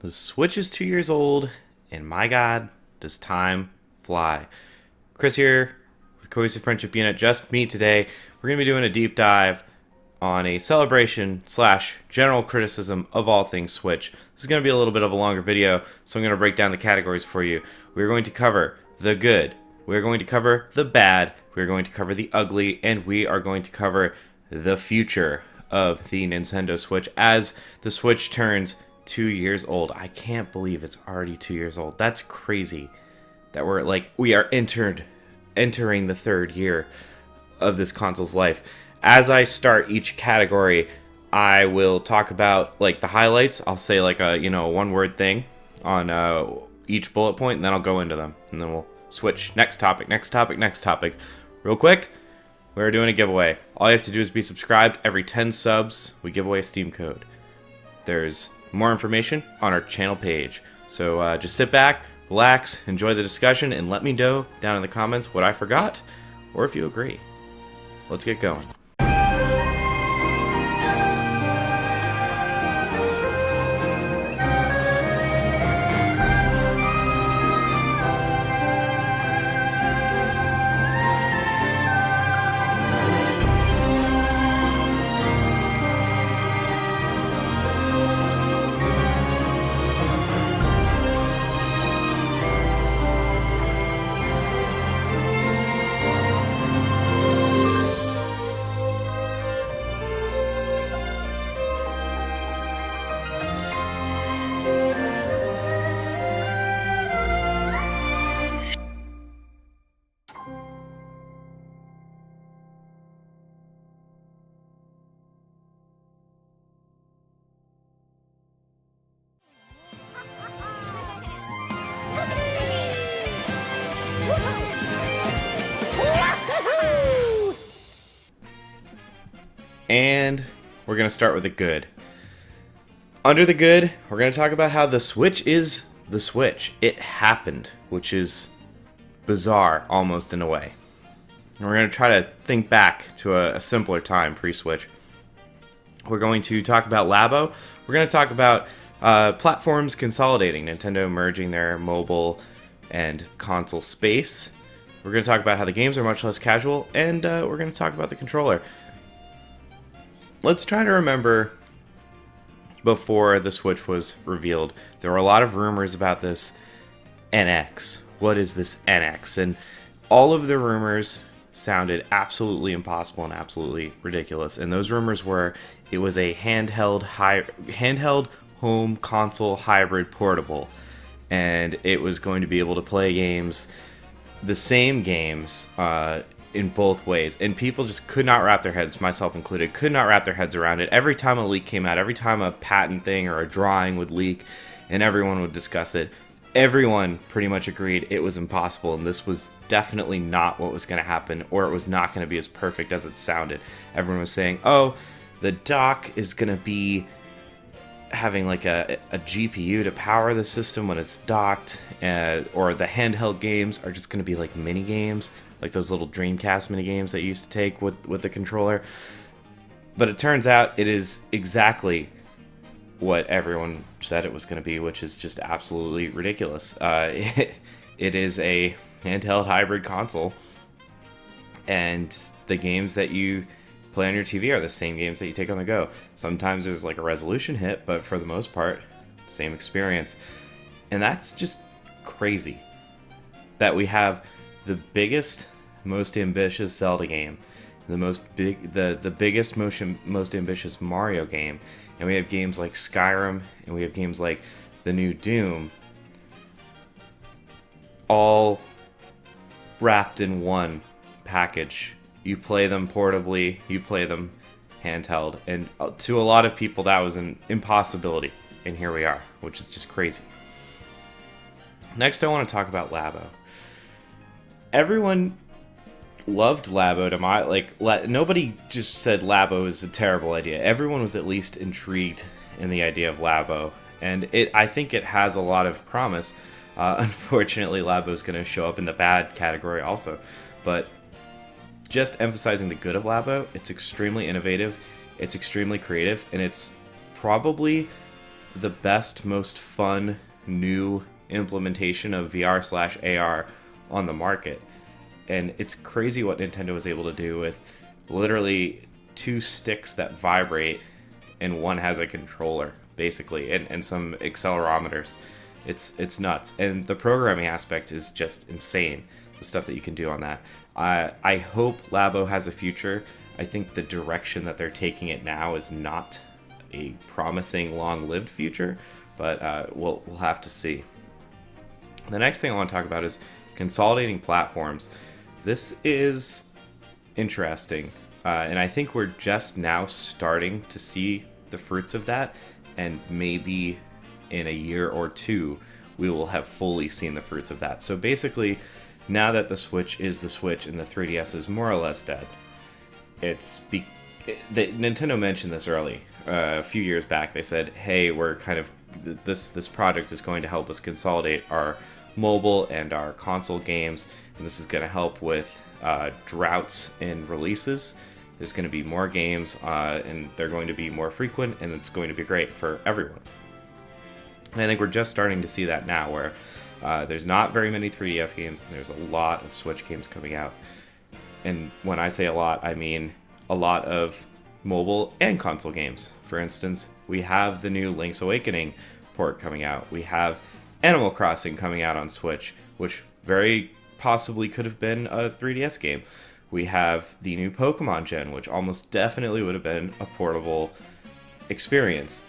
The Switch is 2 years old, and my god, does time fly. Chris here with Cohesive Friendship Unit, just me today. We're going to be doing a deep dive on a celebration slash general criticism of all things Switch. This is going to be a little bit of a longer video, so I'm going to break down the categories for you. We're going to cover the good, we're going to cover the bad, we're going to cover the ugly, and we are going to cover the future of the Nintendo Switch as the Switch turns 2 years old. I can't believe it's already 2 years old. That's crazy that we are entering the third year of this console's life. As I start each category, I will talk about like the highlights. I'll say like a one word thing on each bullet point, and then I'll go into them, and then we'll switch next topic. Real quick, we're doing a giveaway. All you have to do is be subscribed. Every 10 subs, we give away a Steam code. There's more information on our channel page. So just sit back, relax, enjoy the discussion, and let me know down in the comments what I forgot, or if you agree. Let's get going. And we're going to start with the good. Under the good, we're going to talk about how the Switch is the Switch. It happened, which is bizarre almost in a way. And we're going to try to think back to a simpler time pre-Switch. We're going to talk about Labo. We're going to talk about platforms consolidating, Nintendo merging their mobile and console space. We're going to talk about how the games are much less casual, and we're going to talk about the controller. Let's try to remember before the Switch was revealed. There were a lot of rumors about this NX. What is this NX? And all of the rumors sounded absolutely impossible and absolutely ridiculous. And those rumors were it was a handheld home console hybrid portable. And it was going to be able to play games, the same games, in both ways, and people just could not wrap their heads, myself included, could not wrap their heads around it. Every time a leak came out, every time a patent thing or a drawing would leak and everyone would discuss it, everyone pretty much agreed it was impossible, and this was definitely not what was going to happen, or it was not going to be as perfect as it sounded. Everyone was saying, oh, the dock is going to be having like a GPU to power the system when it's docked, or the handheld games are just going to be like mini games, like those little Dreamcast mini games that you used to take with the controller. But it turns out it is exactly what everyone said it was going to be, which is just absolutely ridiculous. It is a handheld hybrid console, and the games that you play on your TV are the same games that you take on the go. Sometimes there's like a resolution hit, but for the most part, same experience. And that's just crazy that we have the biggest, most ambitious Zelda game, the biggest, most ambitious Mario game, and we have games like Skyrim, and we have games like the new Doom, all wrapped in one package. You play them portably, you play them handheld, and to a lot of people that was an impossibility, and here we are, which is just crazy. Next, I want to talk about Labo. Everyone loved Labo nobody just said Labo is a terrible idea. Everyone was at least intrigued in the idea of Labo, and I think it has a lot of promise. Unfortunately, Labo is going to show up in the bad category also, but just emphasizing the good of Labo, it's extremely innovative, it's extremely creative, and it's probably the best, most fun new implementation of VR/AR on the market. And it's crazy what Nintendo was able to do with literally two sticks that vibrate and one has a controller, basically, and some accelerometers. It's nuts. And the programming aspect is just insane, the stuff that you can do on that. I hope Labo has a future. I think the direction that they're taking it now is not a promising long-lived future, but we'll have to see. The next thing I want to talk about is consolidating platforms. This is interesting, and I think we're just now starting to see the fruits of that, and maybe in a year or two we will have fully seen the fruits of that. So basically, now that the Switch is the Switch and the 3DS is more or less dead, Nintendo mentioned this early. A few years back, they said, hey, we're kind of, this project is going to help us consolidate our mobile and our console games, and this is going to help with droughts in releases. There's going to be more games, and they're going to be more frequent, and it's going to be great for everyone. And I think we're just starting to see that now, where there's not very many 3DS games, and there's a lot of Switch games coming out. And when I say a lot, I mean a lot of mobile and console games. For instance, we have the new Link's Awakening port coming out. We have Animal Crossing coming out on Switch, which very possibly could have been a 3DS game. We have the new Pokemon gen, which almost definitely would have been a portable experience.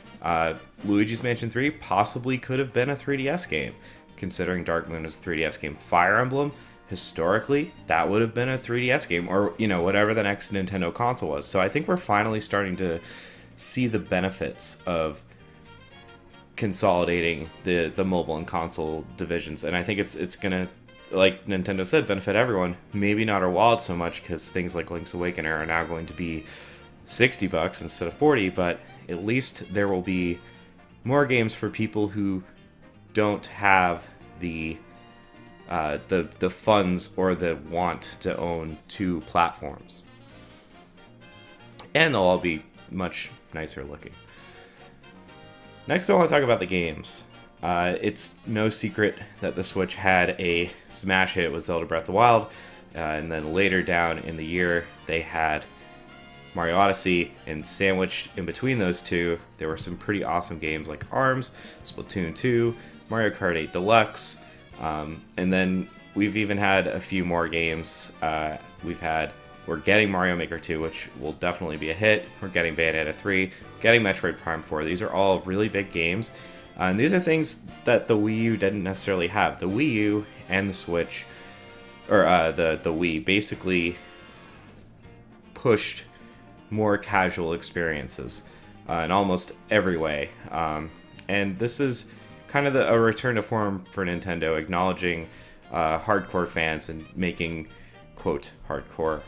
Luigi's Mansion 3 possibly could have been a 3DS game, considering Dark Moon is a 3DS game. Fire Emblem, historically, that would have been a 3DS game, or, whatever the next Nintendo console was. So I think we're finally starting to see the benefits of consolidating the mobile and console divisions. And I think it's going to, like Nintendo said, benefit everyone. Maybe not our wallet so much, because things like Link's Awakening are now going to be $60 instead of $40, but at least there will be more games for people who don't have the funds or the want to own two platforms. And they'll all be much nicer looking. Next, I want to talk about the games. It's no secret that the Switch had a smash hit with Zelda Breath of the Wild, and then later down in the year, they had Mario Odyssey, and sandwiched in between those two, there were some pretty awesome games like ARMS, Splatoon 2, Mario Kart 8 Deluxe, and then we've even had a few more games. We're getting Mario Maker 2, which will definitely be a hit. We're getting Bayonetta 3, getting Metroid Prime 4. These are all really big games. And these are things that the Wii U didn't necessarily have. The Wii U and the Switch, or the Wii, basically pushed more casual experiences in almost every way. And this is kind of a return to form for Nintendo, acknowledging hardcore fans and making, quote, hardcore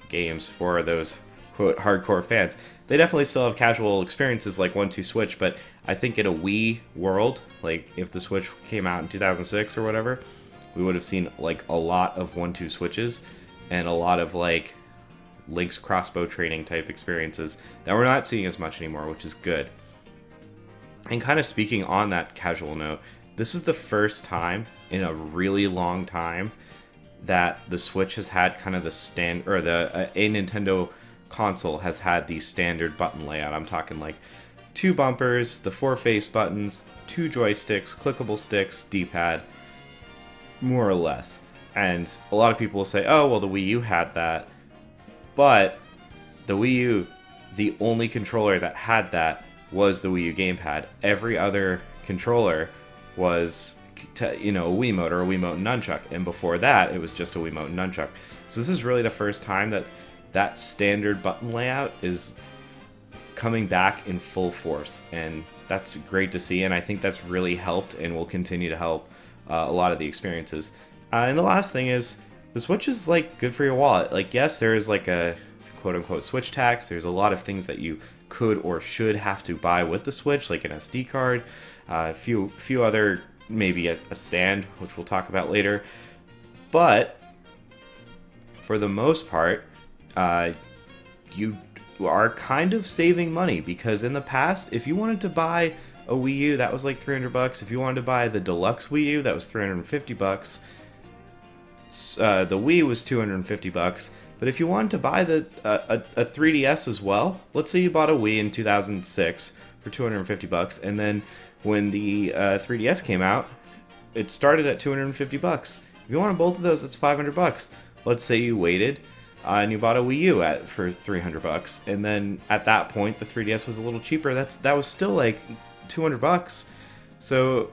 games for those, quote, hardcore fans. They definitely still have casual experiences like 1-2 Switch, but I think in a Wii world, like if the Switch came out in 2006 or whatever, we would have seen like a lot of 1-2 Switches and a lot of like Link's crossbow training type experiences that we're not seeing as much anymore, which is good. And kind of speaking on that casual note, this is the first time in a really long time that the Switch has had kind of a Nintendo console has had the standard button layout. I'm talking like 2 bumpers, the 4 face buttons, 2 joysticks, clickable sticks, D-pad, more or less. And a lot of people will say, oh, well, the Wii U had that. But the Wii U, the only controller that had that was the Wii U gamepad. Every other controller was, a Wiimote or a Wiimote and nunchuck. And before that, it was just a Wiimote and nunchuck. So this is really the first time that standard button layout is coming back in full force. And that's great to see. And I think that's really helped and will continue to help a lot of the experiences. And the last thing is, the Switch is like good for your wallet. Like, yes, there is like a quote-unquote Switch tax. There's a lot of things that you could or should have to buy with the Switch, like an SD card, a few other, maybe a stand, which we'll talk about later. But for the most part, you are kind of saving money, because in the past, if you wanted to buy a Wii U, that was like $300. If you wanted to buy the deluxe Wii U, that was $350. The Wii was $250. But if you wanted to buy a 3DS as well, let's say you bought a Wii in 2006 for $250, and then when the 3DS came out, it started at $250. If you wanted both of those, it's $500. Let's say you waited and you bought a Wii U for $300, and then at that point the 3DS was a little cheaper. That was still like $200. So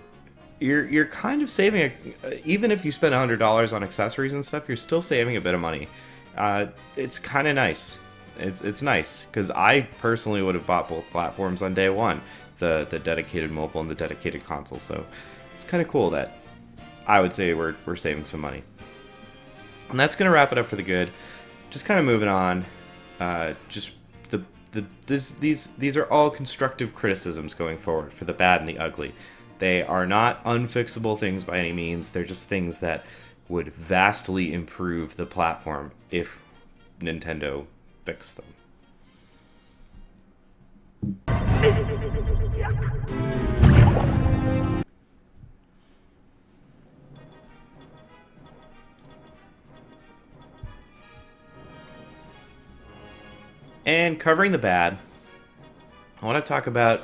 you're kind of saving even if you spend $100 on accessories and stuff, you're still saving a bit of money. It's kind of nice. It's nice because I personally would have bought both platforms on day one, the dedicated mobile and the dedicated console. So it's kind of cool that I would say we're saving some money. And that's gonna wrap it up for the good. Just kind of moving on. These are all constructive criticisms going forward for the bad and the ugly. They are not unfixable things by any means. They're just things that would vastly improve the platform if Nintendo fixed them. And covering the bad, I want to talk about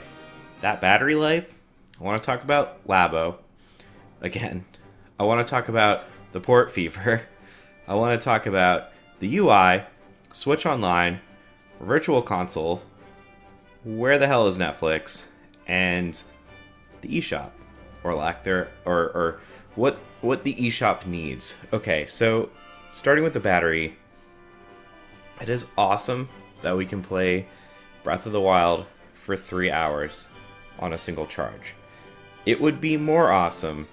that battery life. I want to talk about Labo. Again, I want to talk about the port fever. I want to talk about the UI, Switch Online, Virtual Console, where the hell is Netflix, and the eShop, or lack there, or what the eShop needs. Okay, so starting with the battery, it is awesome that we can play Breath of the Wild for 3 hours on a single charge. It would be more awesome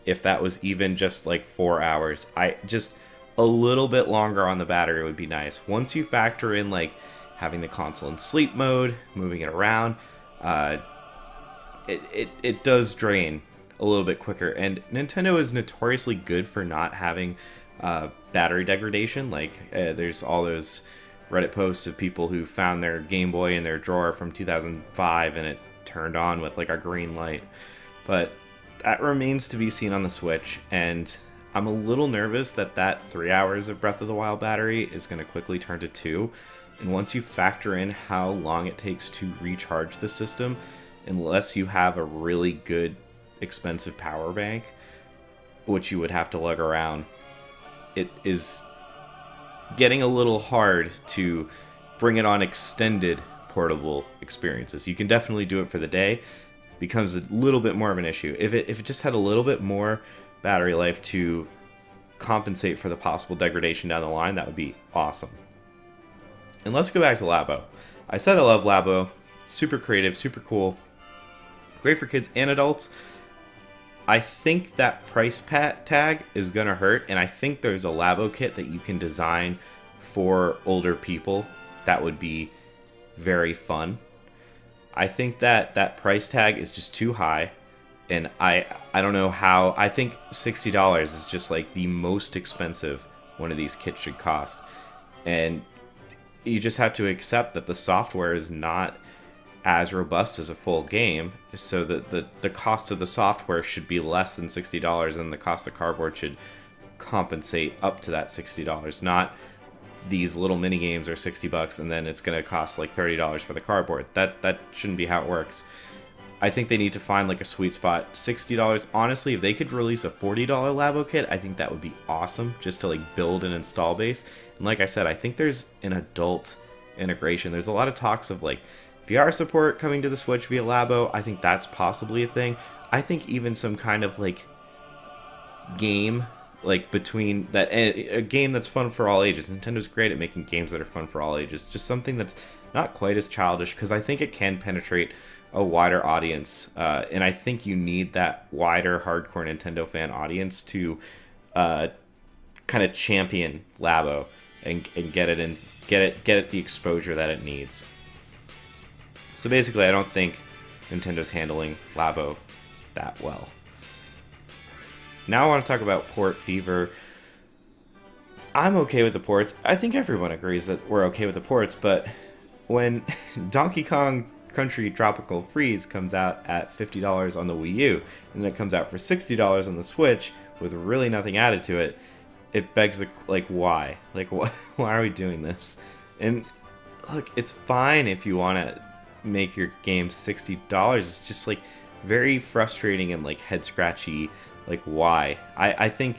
if that was even just like 4 hours. Just a little bit longer on the battery would be nice. Once you factor in like having the console in sleep mode, moving it around, it does drain a little bit quicker. And Nintendo is notoriously good for not having battery degradation. Like there's all those Reddit posts of people who found their Game Boy in their drawer from 2005 and it turned on with like a green light. But that remains to be seen on the Switch, and I'm a little nervous that 3 hours of Breath of the Wild battery is going to quickly turn to 2. And once you factor in how long it takes to recharge the system, unless you have a really good, expensive power bank, which you would have to lug around, it is getting a little hard to bring it on extended portable experiences. You can definitely do it for the day. Becomes a little bit more of an issue. If it just had a little bit more battery life to compensate for the possible degradation down the line, that would be awesome. And let's go back to Labo. I said I love Labo. Super creative, super cool. Great for kids and adults. I think that price tag is going to hurt, and I think there's a Labo kit that you can design for older people that would be very fun. I think that price tag is just too high, and I don't know how. I think $60 is just like the most expensive one of these kits should cost. And you just have to accept that the software is not as robust as a full game, so that the cost of the software should be less than $60, and the cost of the cardboard should compensate up to that $60, not these little mini games are $60 and then it's going to cost like $30 for the cardboard. That shouldn't be how it works. I think they need to find like a sweet spot. $60, honestly, if they could release a $40 Labo kit, I think that would be awesome, just to like build an install base. And like I said, I think there's an adult integration. There's a lot of talks of like VR support coming to the Switch via Labo. I think that's possibly a thing. I think even some kind of like game, like between that, a game that's fun for all ages. Nintendo's great at making games that are fun for all ages. Just something that's not quite as childish, because I think it can penetrate a wider audience, and I think you need that wider hardcore Nintendo fan audience to kind of champion Labo and get it the exposure that it needs. So basically, I don't think Nintendo's handling Labo that well. Now I want to talk about port fever. I'm okay with the ports. I think everyone agrees that we're okay with the ports, but when Donkey Kong Country Tropical Freeze comes out at $50 on the Wii U, and then it comes out for $60 on the Switch with really nothing added to it. It begs the, like, why? Like, why are we doing this? And look, it's fine if you want to make your game $60. It's just, like, very frustrating and, like, head scratchy. Like, why? I think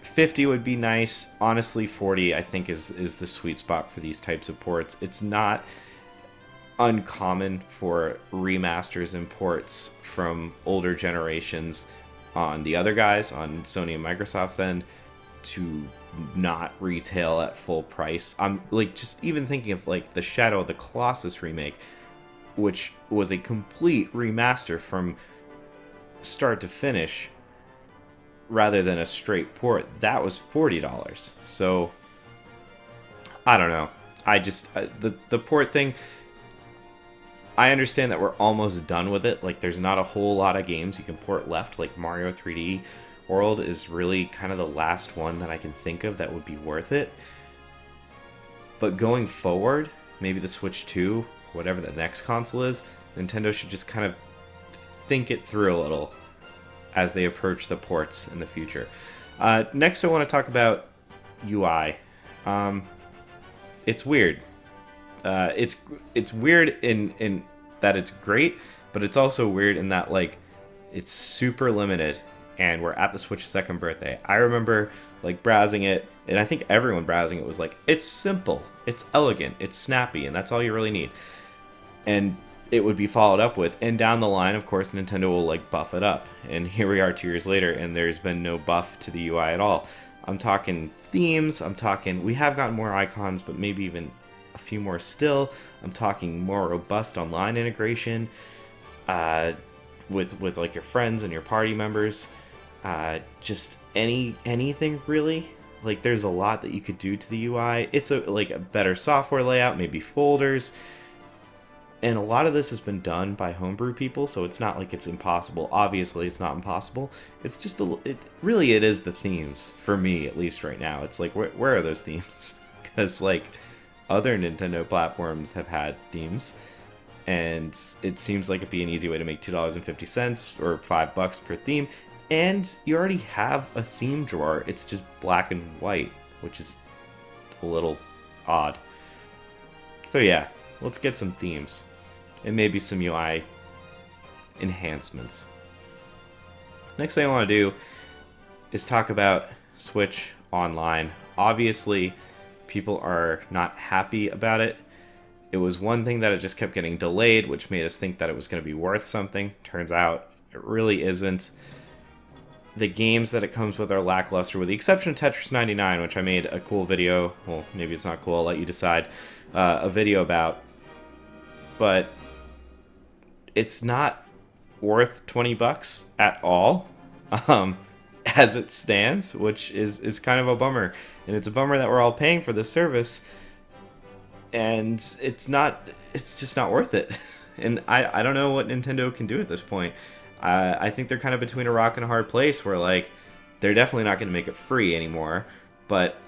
50 would be nice. Honestly, 40 I think is the sweet spot for these types of ports. It's not uncommon for remasters and ports from older generations on the other guys, on Sony and Microsoft's end, to not retail at full price. I'm like, just even thinking of like the Shadow of the Colossus remake, which was a complete remaster from start to finish rather than a straight port. That was $40. So I don't know. The port thing, I understand that we're almost done with it. Like, there's not a whole lot of games you can port left. Like, Mario 3D World is really kind of the last one that I can think of that would be worth it. But going forward, maybe the Switch 2, whatever the next console is, Nintendo should just kind of think it through a little as they approach the ports in the future. Next, I want to talk about UI. It's weird. It's weird in that it's great, but it's also weird in that, like, it's super limited, and we're at the Switch's second birthday. I remember, like, browsing it, and I think everyone browsing it was like, it's simple, it's elegant, it's snappy, and that's all you really need. And it would be followed up with, and down the line, of course, Nintendo will, like, buff it up. And here we are 2 years later, and there's been no buff to the UI at all. I'm talking themes, we have gotten more icons, but maybe even a few more still. I'm talking more robust online integration with like your friends and your party members. Just anything really. Like, there's a lot that you could do to the UI. It's like a better software layout, maybe folders. And a lot of this has been done by homebrew people, so it's not like it's impossible. Obviously, it's not impossible. It's just it is the themes, for me at least right now. It's like, where are those themes? Because, like, other Nintendo platforms have had themes, and it seems like it'd be an easy way to make $2.50 or $5 per theme, and you already have a theme drawer. It's just black and white, which is a little odd. So yeah, let's get some themes and maybe some UI enhancements. Next thing I want to do is talk about Switch Online. Obviously, people are not happy about it. It was one thing that it just kept getting delayed, which made us think that it was going to be worth something. Turns out it really isn't. The games that it comes with are lackluster, with the exception of Tetris 99, which I made a cool video. Well, maybe it's not cool. I'll let you decide. A video about. But it's not worth $20 at all, as it stands, which is kind of a bummer. And it's a bummer that we're all paying for this service, and it's just not worth it. And I don't know what Nintendo can do at this point. I think they're kind of between a rock and a hard place, where, like, they're definitely not going to make it free anymore, but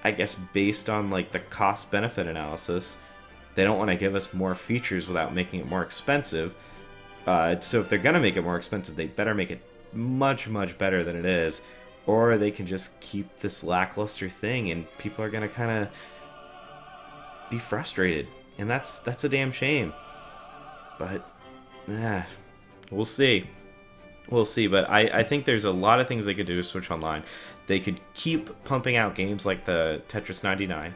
I guess based on, like, the cost-benefit analysis, they don't want to give us more features without making it more expensive. So if they're going to make it more expensive, they better make it much, much better than it is, or they can just keep this lackluster thing, and people are going to kind of be frustrated, and that's a damn shame. But we'll see. But I think there's a lot of things they could do to Switch Online. They could keep pumping out games like the Tetris 99.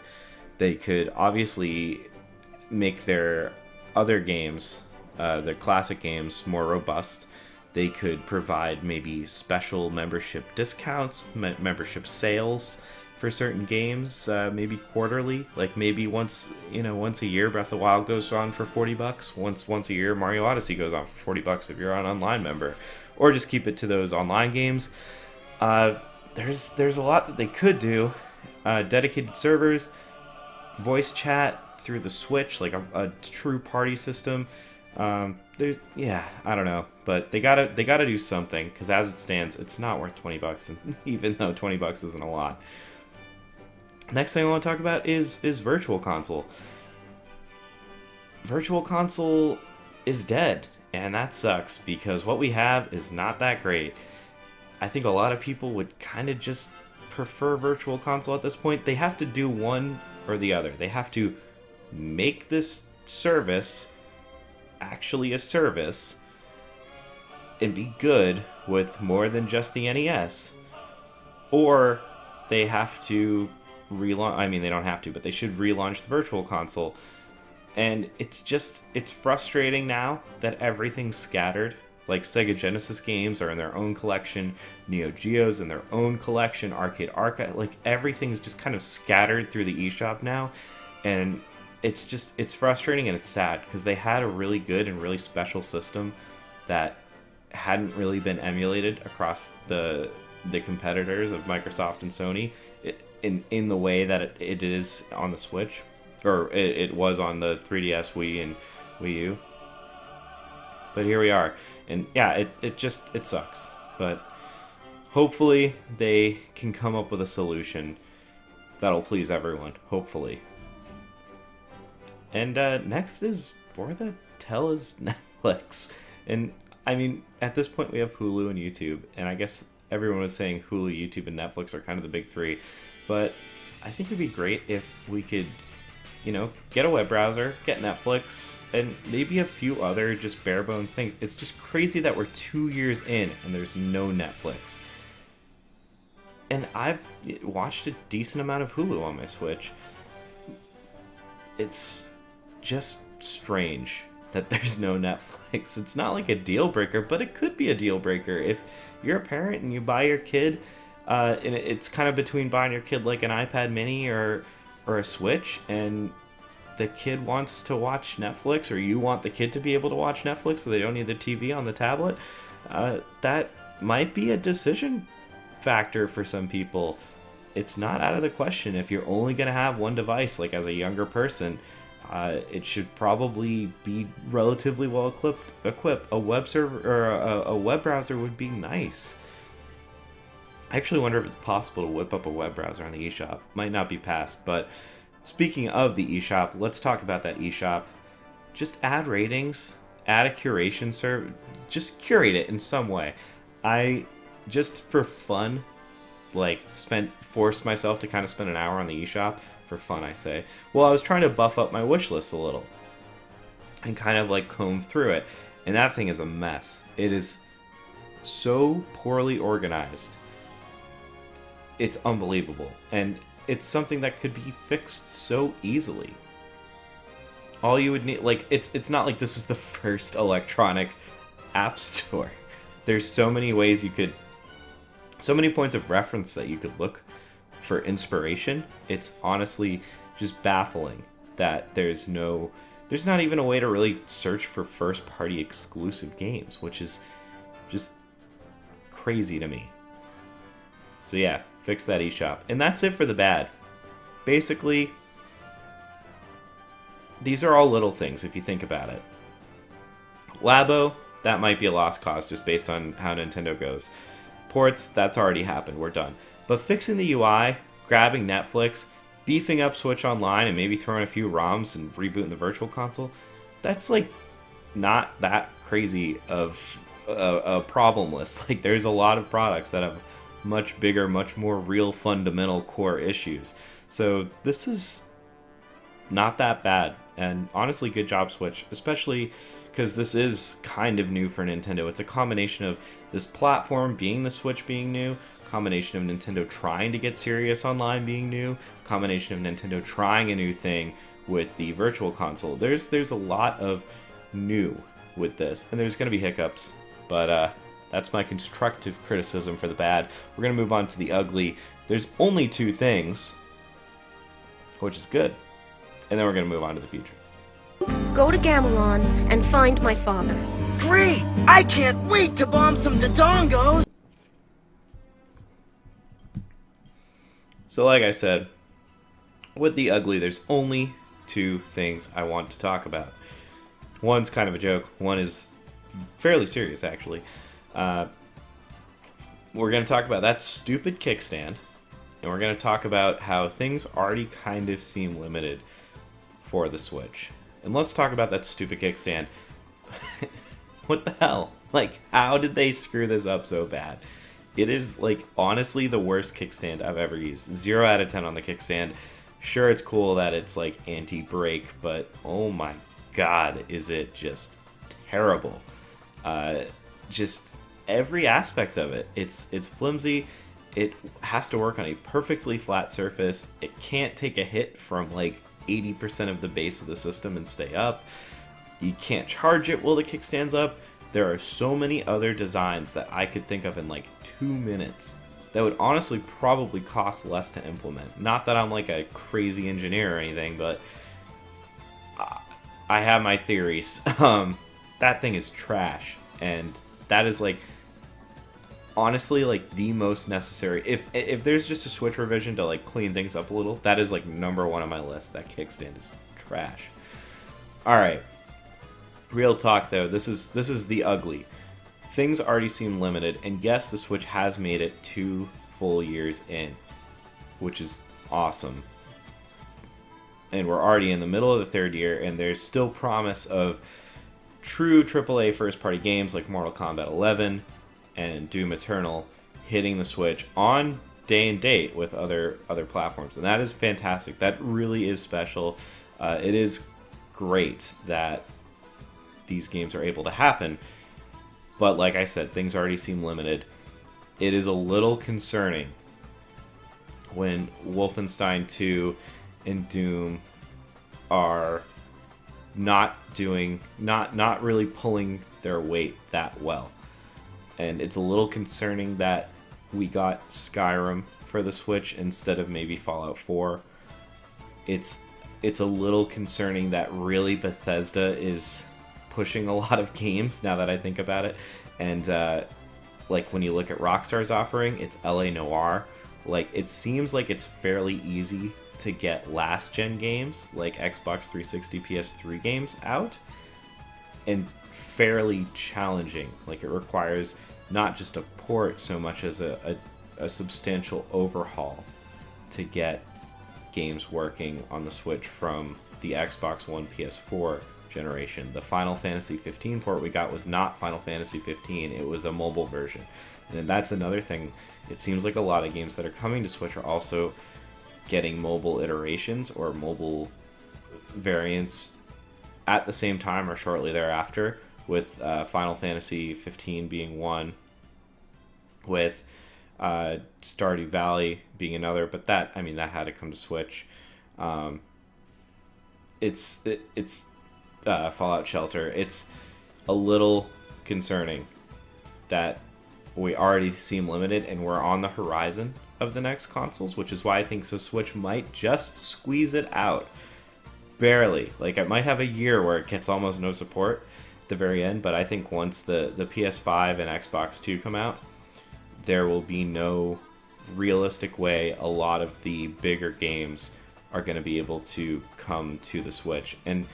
They could obviously make their other games, their classic games, more robust. They could provide maybe special membership discounts, membership sales for certain games, maybe quarterly. Like, maybe once a year, Breath of the Wild goes on for $40. Once a year, Mario Odyssey goes on for $40 if you're an online member, or just keep it to those online games. There's a lot that they could do. Dedicated servers, voice chat through the Switch, like a true party system. I don't know, but they gotta do something, because as it stands, it's not worth $20, and even though $20 isn't a lot. Next thing I want to talk about is Virtual Console. Virtual Console is dead, and that sucks because what we have is not that great. I think a lot of people would kind of just prefer Virtual Console at this point. They have to do one or the other. They have to make this service actually a service and be good with more than just the NES, or they have to relaunch. I mean, they don't have to, but they should relaunch the Virtual Console. And it's frustrating now that everything's scattered. Like, Sega Genesis games are in their own collection, Neo Geo's in their own collection, Arcade Archive, like, everything's just kind of scattered through the eShop now. And it's frustrating and it's sad, because they had a really good and really special system that hadn't really been emulated across the competitors of Microsoft and Sony in the way that it is on the Switch, or it was on the 3DS, Wii, and Wii U. But here we are, and yeah, it sucks. But hopefully they can come up with a solution that'll please everyone. Hopefully. And next is For the Tel's Netflix, and I mean, at this point we have Hulu and YouTube, and I guess everyone was saying Hulu, YouTube, and Netflix are kind of the big three, but I think it'd be great if we could, get a web browser, get Netflix, and maybe a few other just bare bones things. It's just crazy that we're 2 years in and there's no Netflix. And I've watched a decent amount of Hulu on my Switch. It's just strange that there's no Netflix. It's not like a deal breaker, but it could be a deal breaker. If you're a parent and you buy your kid, and it's kind of between buying your kid like an iPad mini or a Switch, and the kid wants to watch Netflix, or you want the kid to be able to watch Netflix so they don't need the TV on the tablet, that might be a decision factor for some people. It's not out of the question. If you're only going to have one device, like as a younger person, it should probably be relatively well equipped. A web server or a web browser would be nice. I actually wonder if it's possible to whip up a web browser on the eShop. Might not be passed, but speaking of the eShop, let's talk about that eShop. Just add ratings, add a curation server, just curate it in some way. I just for fun, forced myself to kind of spend an hour on the eShop. For fun, I say. Well, I was trying to buff up my wish list a little and kind of comb through it, and that thing is a mess. It is so poorly organized. It's unbelievable, and it's something that could be fixed so easily. All you would need, it's not like this is the first electronic app store. There's so many ways so many points of reference that you could look for inspiration. It's honestly just baffling that there's not even a way to really search for first party exclusive games, which is just crazy to me. So yeah, fix that eShop. And that's it for the bad. Basically, these are all little things if you think about it. Labo, that might be a lost cause just based on how Nintendo goes. Ports, that's already happened, we're done. But fixing the UI, grabbing Netflix, beefing up Switch Online, and maybe throwing a few ROMs and rebooting the Virtual Console, that's not that crazy of a problem list. There's a lot of products that have much bigger, much more real fundamental core issues. So this is not that bad. And honestly, good job, Switch, especially because this is kind of new for Nintendo. It's a combination of this platform being the Switch being new, combination of Nintendo trying to get serious online being new, combination of Nintendo trying a new thing with the Virtual Console. There's a lot of new with this, and there's going to be hiccups, but that's my constructive criticism for the bad. We're going to move on to the ugly. There's only two things, which is good, and then we're going to move on to the future. Go to Gamelon and find my father. Great! I can't wait to bomb some Dodongos! So like I said, with the ugly, there's only two things I want to talk about. One's kind of a joke. One is fairly serious, actually. We're going to talk about that stupid kickstand, and we're going to talk about how things already kind of seem limited for the Switch. And let's talk about that stupid kickstand. What the hell? Like, how did they screw this up so bad? It is, like, honestly the worst kickstand I've ever used. 0 out of 10 on the kickstand. Sure, it's cool that it's, like, anti-brake, but oh my god, is it just terrible. Just every aspect of it. It's flimsy. It has to work on a perfectly flat surface. It can't take a hit from, like, 80% of the base of the system and stay up. You can't charge it while the kickstand's up. There are so many other designs that I could think of in like 2 minutes that would honestly probably cost less to implement. Not that I'm like a crazy engineer or anything, but I have my theories. That thing is trash, and that is like honestly like the most necessary. If there's just a Switch revision to like clean things up a little, that is like number 1 on my list. That kickstand is trash. All right. Real talk though, this is the ugly. Things already seem limited, and yes, the Switch has made it 2 full years in, which is awesome. And we're already in the middle of the 3rd year, and there's still promise of true AAA first-party games like Mortal Kombat 11 and Doom Eternal hitting the Switch on day and date with other platforms, and that is fantastic. That really is special. It is great that these games are able to happen, but like I said, things already seem limited. It is a little concerning when Wolfenstein 2 and Doom are not really pulling their weight that well. And it's a little concerning that we got Skyrim for the Switch instead of maybe Fallout 4. It's a little concerning that really Bethesda is pushing a lot of games now that I think about it. And like when you look at Rockstar's offering, it's LA Noire. Like, it seems like it's fairly easy to get last gen games like Xbox 360, PS3 games out, and fairly challenging. Like, it requires not just a port so much as a substantial overhaul to get games working on the Switch from the Xbox One, PS4 generation. The Final Fantasy 15 port we got was not Final Fantasy 15, it was a mobile version. And that's another thing. It seems like a lot of games that are coming to Switch are also getting mobile iterations or mobile variants at the same time or shortly thereafter, with Final Fantasy 15 being one, with Stardew Valley being another, but that had to come to Switch. It's Fallout Shelter. It's a little concerning that we already seem limited and we're on the horizon of the next consoles, which is why I think Switch might just squeeze it out. Barely. Like, it might have a year where it gets almost no support at the very end, but I think once the PS5 and Xbox 2 come out, there will be no realistic way a lot of the bigger games are going to be able to come to the Switch. And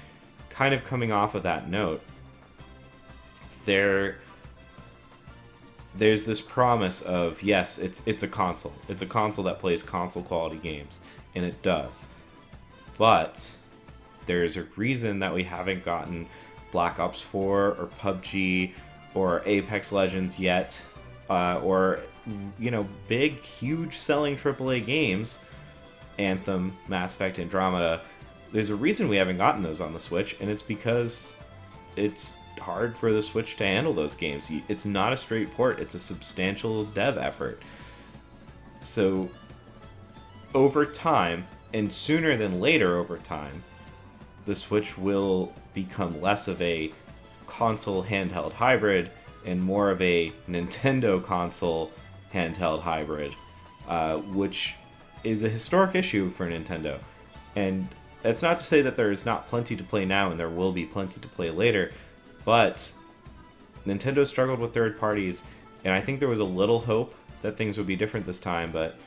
kind of coming off of that note, there's this promise of, yes, it's a console. It's a console that plays console quality games, and it does. But there's a reason that we haven't gotten Black Ops 4 or PUBG or Apex Legends yet, or big, huge selling AAA games, Anthem, Mass Effect, Andromeda. There's a reason we haven't gotten those on the Switch, and it's because it's hard for the Switch to handle those games. It's not a straight port, it's a substantial dev effort. So over time, and sooner than later over time, the Switch will become less of a console handheld hybrid and more of a Nintendo console handheld hybrid, which is a historic issue for Nintendo. And that's not to say that there is not plenty to play now and there will be plenty to play later, but Nintendo struggled with third parties, and I think there was a little hope that things would be different this time, but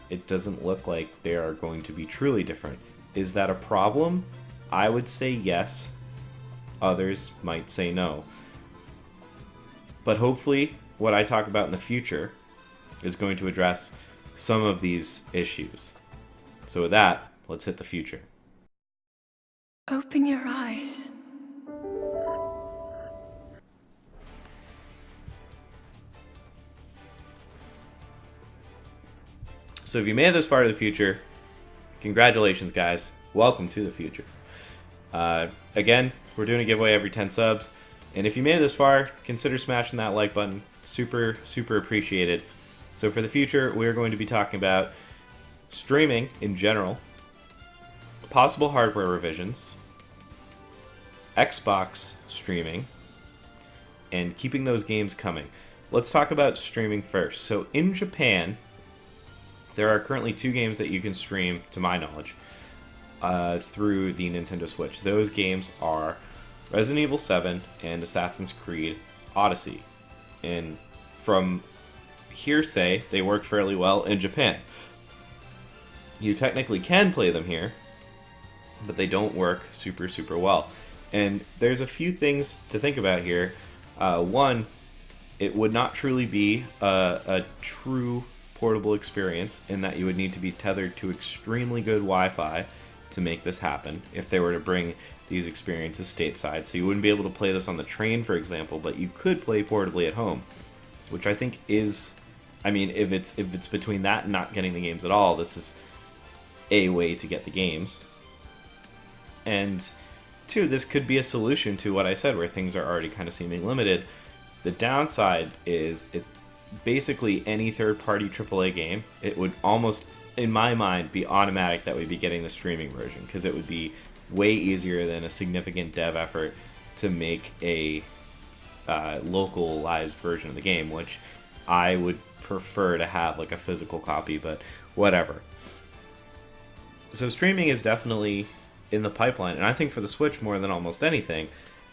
it doesn't look like they are going to be truly different. Is that a problem? I would say yes. Others might say no. But hopefully, what I talk about in the future is going to address some of these issues. So with that, let's hit the future. Open your eyes. So if you made this part of the future, congratulations, guys. Welcome to the future. Again, we're doing a giveaway every 10 subs. And if you made it this far, consider smashing that like button. Super, super appreciated. So for the future, we're going to be talking about streaming in general, possible hardware revisions, Xbox streaming, and keeping those games coming. Let's talk about streaming first. So in Japan, there are currently 2 games that you can stream, to my knowledge, through the Nintendo Switch. Those games are Resident Evil 7 and Assassin's Creed Odyssey. And from hearsay, they work fairly well in Japan. You technically can play them here, but they don't work super, super well. And there's a few things to think about here. One, it would not truly be a true portable experience in that you would need to be tethered to extremely good Wi-Fi to make this happen if they were to bring these experiences stateside. So you wouldn't be able to play this on the train, for example, but you could play portably at home, which I think is, I mean, if it's between that and not getting the games at all, this is a way to get the games. And 2, this could be a solution to what I said, where things are already kind of seeming limited. The downside is it basically any third-party AAA game, it would almost, in my mind, be automatic that we'd be getting the streaming version, because it would be way easier than a significant dev effort to make a localized version of the game, which I would prefer to have like a physical copy, but whatever. So streaming is definitely in the pipeline, and I think for the Switch more than almost anything.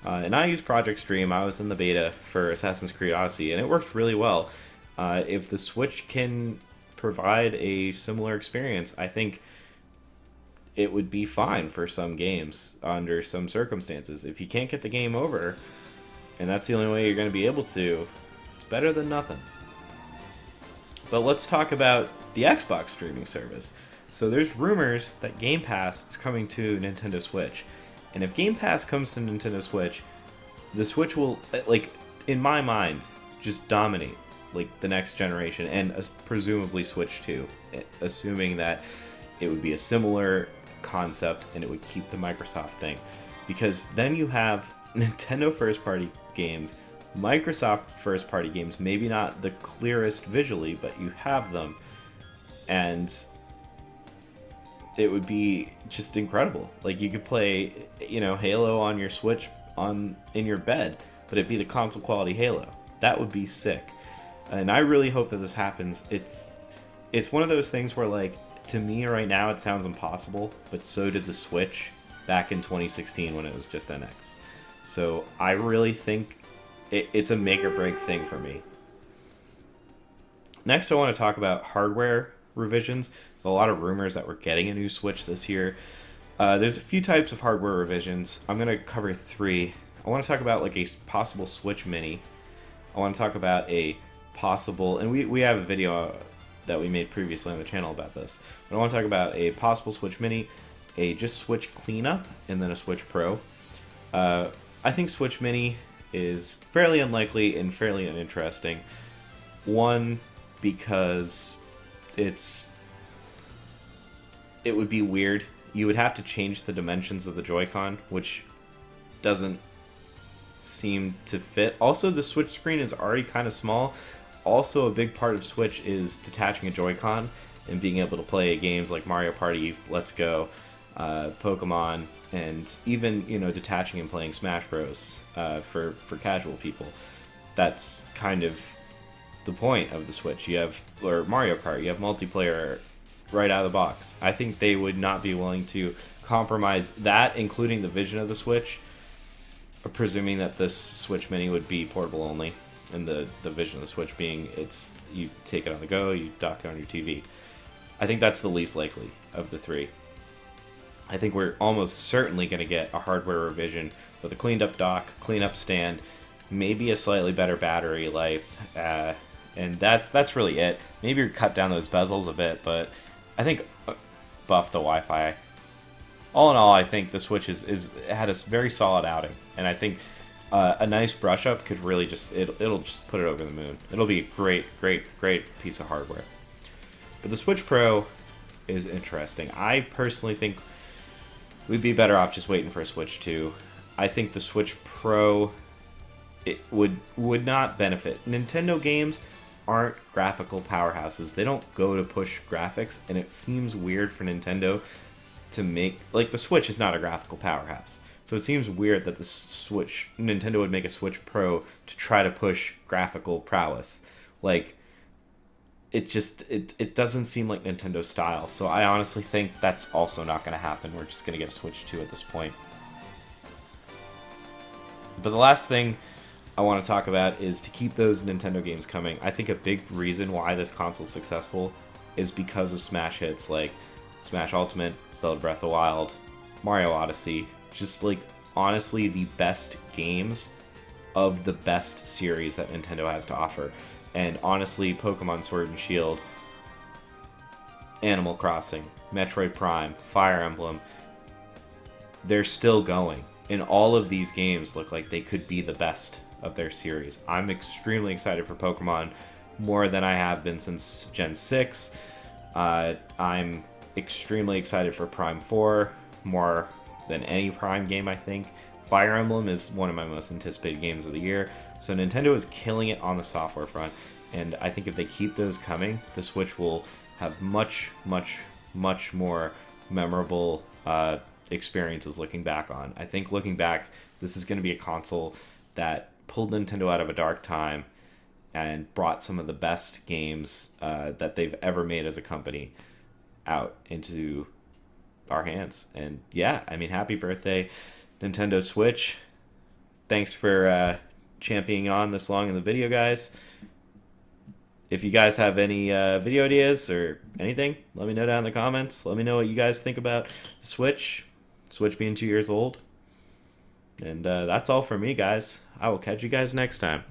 And I use Project Stream. I was in the beta for Assassin's Creed Odyssey, and it worked really well. If the Switch can provide a similar experience, I think it would be fine for some games under some circumstances. If you can't get the game over, and that's the only way you're going to be able to, it's better than nothing. But let's talk about the Xbox streaming service. So there's rumors that Game Pass is coming to Nintendo Switch. And if Game Pass comes to Nintendo Switch, the Switch will, like, in my mind, just dominate, like, the next generation, and presumably Switch 2, assuming that it would be a similar concept and it would keep the Microsoft thing. Because then you have Nintendo first-party games, Microsoft first-party games, maybe not the clearest visually, but you have them, and it would be just incredible. Like, you could play, you know, Halo on your Switch in your bed, but it'd be the console quality Halo. That would be sick. And I really hope that this happens. It's one of those things where, like, to me right now it sounds impossible, but so did the Switch back in 2016 when it was just NX. So I really think it's a make or break thing for me. Next, I want to talk about hardware revisions. There's a lot of rumors that we're getting a new Switch this year. There's a few types of hardware revisions. I'm going to cover 3. I want to talk about like a possible Switch Mini. I want to talk about a possible, and we have a video that we made previously on the channel about this, but I want to talk about a possible Switch Mini, a just Switch cleanup, and then a Switch Pro. I think Switch Mini is fairly unlikely and fairly uninteresting. One, because it would be weird. You would have to change the dimensions of the Joy-Con, which doesn't seem to fit. Also, the Switch screen is already kind of small. Also, a big part of Switch is detaching a Joy-Con and being able to play games like Mario Party, Let's Go, Pokemon, and even, you know, detaching and playing Smash Bros. For casual people. That's kind of the point of the Switch. You have, or Mario Kart, you have multiplayer right out of the box. I think they would not be willing to compromise that, including the vision of the Switch, presuming that this Switch Mini would be portable only, and the vision of the Switch being you take it on the go, you dock it on your TV. I think that's the least likely of the 3. I think we're almost certainly going to get a hardware revision with a cleaned up dock, clean up stand, maybe a slightly better battery life, and that's really it. Maybe cut down those bezels a bit, but I think buff the Wi-Fi. all in all, I think the Switch is had a very solid outing, and I think a nice brush up could really just it'll just put it over the moon. It'll be a great piece of hardware. But the Switch Pro is interesting. I personally think we'd be better off just waiting for a Switch 2. I think the Switch Pro would not benefit. Nintendo games aren't graphical powerhouses. They don't go to push graphics, and it seems weird for Nintendo to make, like, the Switch is not a graphical powerhouse. So it seems weird that Nintendo would make a Switch Pro to try to push graphical prowess. Like, it doesn't seem like Nintendo style. So I honestly think that's also not going to happen. We're just going to get a Switch 2 at this point. But the last thing I want to talk about is to keep those Nintendo games coming. I think a big reason why this console is successful is because of smash hits like Smash Ultimate, Zelda Breath of the Wild, Mario Odyssey. Just, like, honestly the best games of the best series that Nintendo has to offer. And honestly, Pokemon Sword and Shield, Animal Crossing, Metroid Prime, Fire Emblem, they're still going. And all of these games look like they could be the best of their series. I'm extremely excited for Pokemon, more than I have been since Gen 6. I'm extremely excited for Prime 4, more than any Prime game, I think. Fire Emblem is one of my most anticipated games of the year. So Nintendo is killing it on the software front, and I think if they keep those coming, the Switch will have much more memorable experiences looking back on. I think looking back, this is going to be a console that pulled Nintendo out of a dark time and brought some of the best games that they've ever made as a company out into our hands. And yeah, I mean, happy birthday, Nintendo Switch. Thanks for championing on this long in the video, guys. If you guys have any video ideas or anything, let me know down in the comments. Let me know what you guys think about the Switch being 2 years old. And that's all for me, guys. I will catch you guys next time.